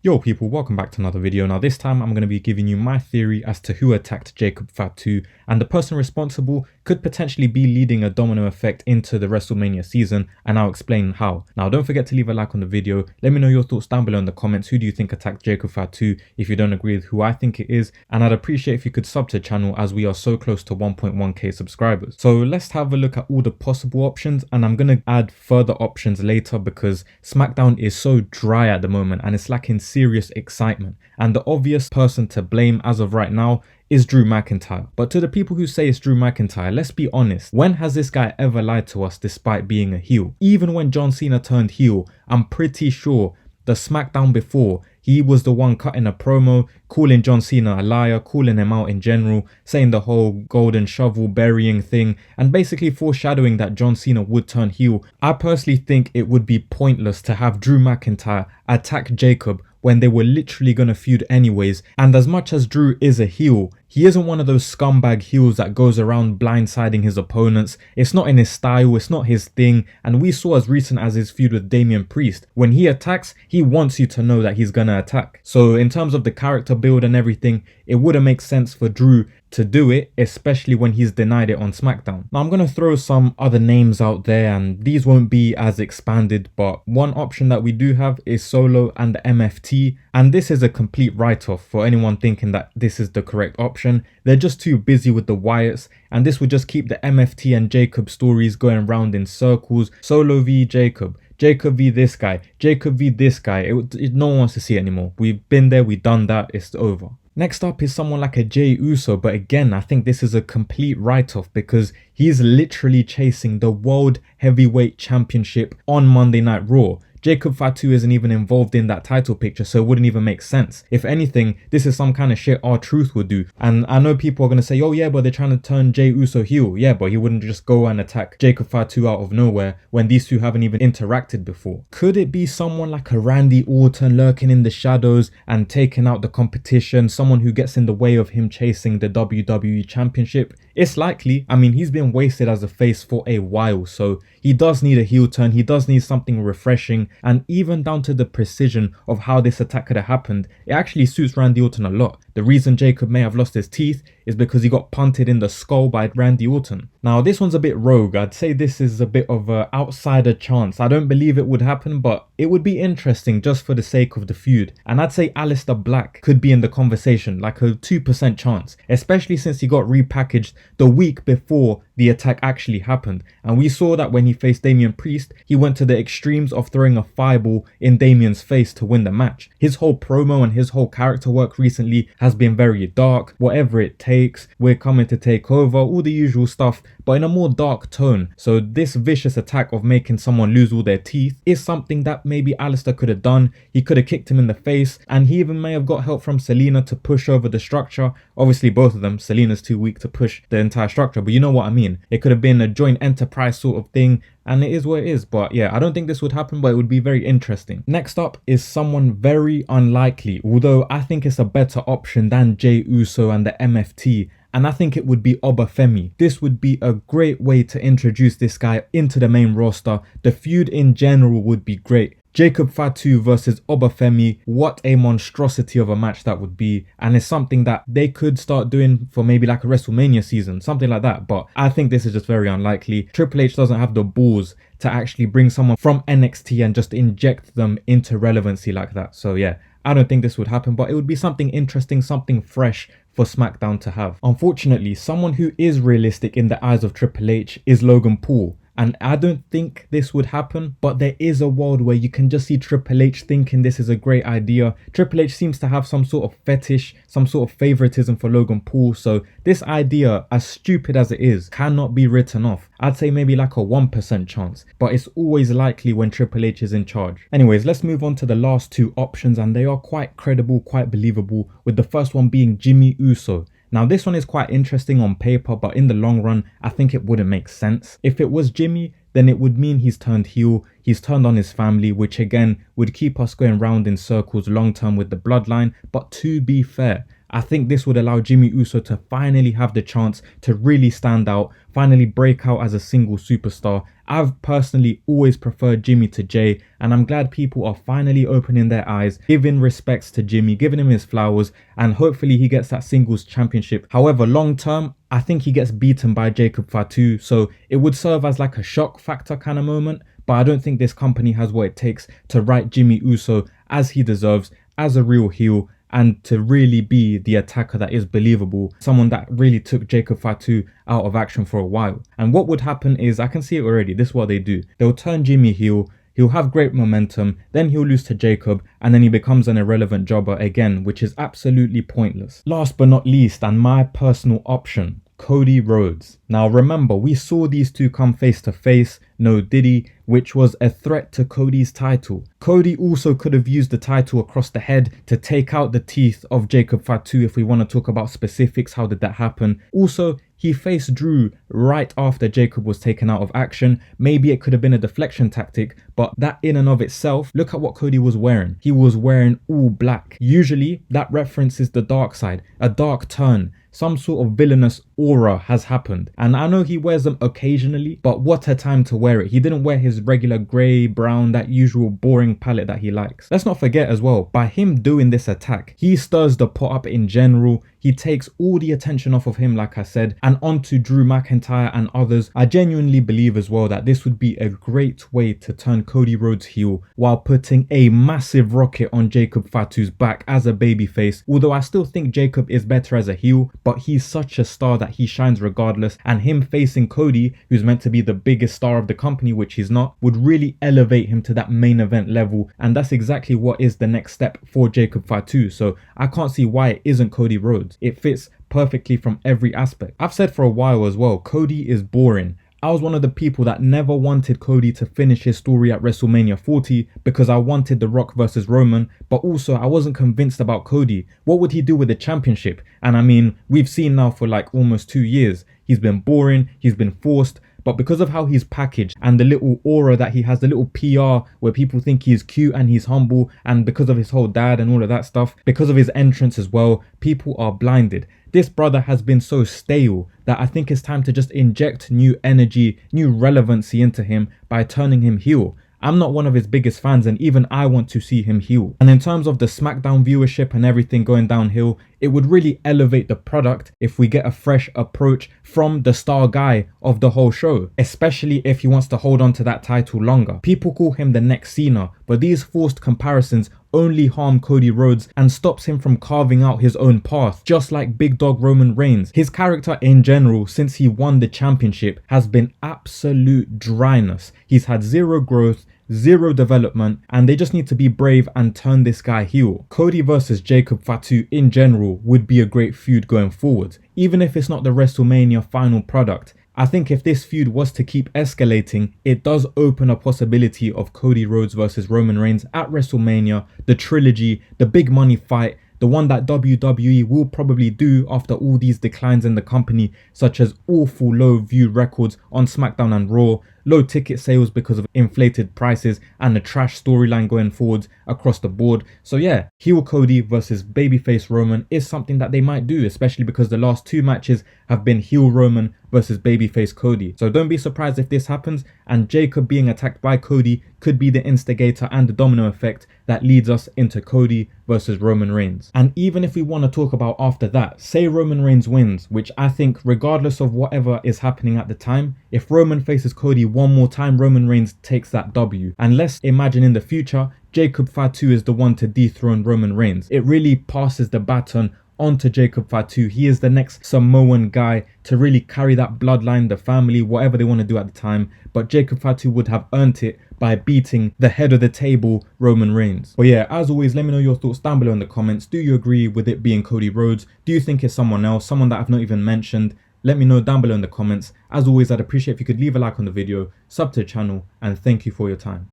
Yo people, welcome back to another video. Now this time I'm going to be giving you my theory as to who attacked Jacob Fatu, and the person responsible could potentially be leading a domino effect into the Wrestlemania season, and I'll explain how. Now don't forget to leave a like on the video, let me know your thoughts down below in the comments. Who do you think attacked Jacob Fatu if you don't agree with who I think it is, and I'd appreciate if you could sub to the channel as we are so close to 1.1k subscribers. So let's have a look at all the possible options, and I'm going to add further options later because Smackdown is so dry at the moment and it's lacking serious excitement, and the obvious person to blame as of right now is Drew McIntyre. But to the people who say it's Drew McIntyre, let's be honest, when has this guy ever lied to us despite being a heel? Even when John Cena turned heel, I'm pretty sure the Smackdown before, he was the one cutting a promo, calling John Cena a liar, calling him out in general, saying the whole golden shovel burying thing, and basically foreshadowing that John Cena would turn heel. I personally think it would be pointless to have Drew McIntyre attack Jacob when they were literally going to feud anyways. And as much as Drew is a heel, he isn't one of those scumbag heels that goes around blindsiding his opponents. It's not in his style, it's not his thing, and we saw as recent as his feud with Damian Priest, when he attacks, he wants you to know that he's gonna attack. So in terms of the character build and everything, it wouldn't make sense for Drew to do it, especially when he's denied it on SmackDown. Now I'm going to throw some other names out there and these won't be as expanded, but one option that we do have is Solo and the MFT, and this is a complete write-off for anyone thinking that this is the correct option. They're just too busy with the Wyatts, and this would just keep the MFT and Jacob stories going round in circles. Solo v Jacob, Jacob v this guy, Jacob v this guy. No one wants to see it anymore. We've been there, we've done that, it's over. Next up is someone like a Jey Uso, but again, I think this is a complete write-off because he's literally chasing the World Heavyweight Championship on Monday Night Raw. Jacob Fatu isn't even involved in that title picture, so it wouldn't even make sense. If anything, this is some kind of shit R-Truth would do. And I know people are going to say, oh yeah, but they're trying to turn Jey Uso heel. Yeah, but he wouldn't just go and attack Jacob Fatu out of nowhere when these two haven't even interacted before. Could it be someone like a Randy Orton lurking in the shadows and taking out the competition, someone who gets in the way of him chasing the WWE Championship? It's likely. I mean, he's been wasted as a face for a while, so he does need a heel turn, he does need something refreshing, and even down to the precision of how this attack could have happened, it actually suits Randy Orton a lot. The reason Jacob may have lost his teeth is because he got punted in the skull by Randy Orton. Now this one's a bit rogue. I'd say this is a bit of an outsider chance. I don't believe it would happen, but it would be interesting just for the sake of the feud. And I'd say Aleister Black could be in the conversation, like a 2% chance, especially since he got repackaged the week before the attack actually happened. And we saw that when he faced Damian Priest, he went to the extremes of throwing a fireball in Damian's face to win the match. His whole promo and his whole character work recently has been very dark. Whatever it takes, we're coming to take over, all the usual stuff, but in a more dark tone. So this vicious attack of making someone lose all their teeth is something that maybe Aleister could have done. He could have kicked him in the face, and he even may have got help from Selena to push over the structure. Obviously both of them, Selena's too weak to push the entire structure, but you know what I mean. It could have been a joint enterprise sort of thing, and it is what it is. But yeah, I don't think this would happen, but it would be very interesting. Next up is someone very unlikely, although I think it's a better option than Jey Uso and the MFT, and I think it would be Obafemi. This would be a great way to introduce this guy into the main roster. The feud in general would be great. Jacob Fatu versus Obafemi, what a monstrosity of a match that would be, and it's something that they could start doing for maybe like a WrestleMania season, something like that. But I think this is just very unlikely. Triple H doesn't have the balls to actually bring someone from NXT and just inject them into relevancy like that. So yeah, I don't think this would happen, but it would be something interesting, something fresh for SmackDown to have. Unfortunately, someone who is realistic in the eyes of Triple H is Logan Paul. And I don't think this would happen, but there is a world where you can just see Triple H thinking this is a great idea. Triple H seems to have some sort of fetish, some sort of favoritism for Logan Paul. So this idea, as stupid as it is, cannot be written off. I'd say maybe like a 1% chance, but it's always likely when Triple H is in charge. Anyways, let's move on to the last two options, and they are quite credible, quite believable, with the first one being Jimmy Uso. Now this one is quite interesting on paper, but in the long run, I think it wouldn't make sense. If it was Jimmy, then it would mean he's turned heel, he's turned on his family, which again would keep us going round in circles long term with the bloodline. But to be fair, I think this would allow Jimmy Uso to finally have the chance to really stand out, finally break out as a single superstar. I've personally always preferred Jimmy to Jay, and I'm glad people are finally opening their eyes, giving respects to Jimmy, giving him his flowers, and hopefully he gets that singles championship. However, long term, I think he gets beaten by Jacob Fatu, so it would serve as like a shock factor kind of moment, but I don't think this company has what it takes to write Jimmy Uso as he deserves, as a real heel, and to really be the attacker that is believable, someone that really took Jacob Fatu out of action for a while. And what would happen is, I can see it already, this is what they do. They'll turn Jimmy heel, he'll have great momentum, then he'll lose to Jacob, and then he becomes an irrelevant jobber again, which is absolutely pointless. Last but not least, and my personal option, Cody Rhodes. Now remember, we saw these two come face to face, no Diddy, which was a threat to Cody's title. Cody also could have used the title across the head to take out the teeth of Jacob Fatu if we want to talk about specifics. How did that happen? Also, he faced Drew right after Jacob was taken out of action. Maybe it could have been a deflection tactic, but that in and of itself, look at what Cody was wearing. He was wearing all black. Usually that references the dark side, a dark turn. Some sort of villainous aura has happened, and I know he wears them occasionally, but what a time to wear it. He didn't wear his regular grey, brown, that usual boring palette that he likes. Let's not forget as well, by him doing this attack, he stirs the pot up in general. He takes all the attention off of him, like I said, and onto Drew McIntyre and others. I genuinely believe as well that this would be a great way to turn Cody Rhodes heel while putting a massive rocket on Jacob Fatu's back as a babyface. Although I still think Jacob is better as a heel, but he's such a star that he shines regardless, and him facing Cody, who's meant to be the biggest star of the company, which he's not, would really elevate him to that main event level, and that's exactly what is the next step for Jacob Fatu. So I can't see why it isn't Cody Rhodes. It fits perfectly from every aspect. I've said for a while as well, Cody is boring. I was one of the people that never wanted Cody to finish his story at WrestleMania 40 because I wanted The Rock versus Roman, but also I wasn't convinced about Cody. What would he do with the championship? And I mean, we've seen now for like almost 2 years, he's been boring, he's been forced, but because of how he's packaged and the little aura that he has, the little PR where people think he's cute and he's humble, and because of his whole dad and all of that stuff, because of his entrance as well, people are blinded. This brother has been so stale that I think it's time to just inject new energy, new relevancy into him by turning him heel. I'm not one of his biggest fans, and even I want to see him heel. And in terms of the Smackdown viewership and everything going downhill, it would really elevate the product if we get a fresh approach from the star guy of the whole show, especially if he wants to hold on to that title longer. People call him the next Cena, but these forced comparisons only harm Cody Rhodes and stops him from carving out his own path, just like Big Dog Roman Reigns. His character in general, since he won the championship, has been absolute dryness. He's had zero growth, zero development, and they just need to be brave and turn this guy heel. Cody versus Jacob Fatu in general would be a great feud going forward, even if it's not the WrestleMania final product. I think if this feud was to keep escalating, it does open a possibility of Cody Rhodes versus Roman Reigns at WrestleMania, the trilogy, the big money fight, the one that WWE will probably do after all these declines in the company, such as awful low view records on SmackDown and Raw, low ticket sales because of inflated prices, and a trash storyline going forwards across the board. So yeah, heel Cody versus babyface Roman is something that they might do, especially because the last 2 matches have been heel Roman versus babyface Cody. So don't be surprised if this happens, and Jacob being attacked by Cody could be the instigator and the domino effect that leads us into Cody versus Roman Reigns. And even if we want to talk about after that, say Roman Reigns wins, which I think regardless of whatever is happening at the time, if Roman faces Cody one more time, Roman Reigns takes that W. And let's imagine in the future, Jacob Fatu is the one to dethrone Roman Reigns. It really passes the baton onto Jacob Fatu. He is the next Samoan guy to really carry that bloodline, the family, whatever they want to do at the time. But Jacob Fatu would have earned it by beating the head of the table, Roman Reigns. But yeah, as always, let me know your thoughts down below in the comments. Do you agree with it being Cody Rhodes? Do you think it's someone else, someone that I've not even mentioned? Let me know down below in the comments. As always, I'd appreciate if you could leave a like on the video, sub to the channel, and thank you for your time.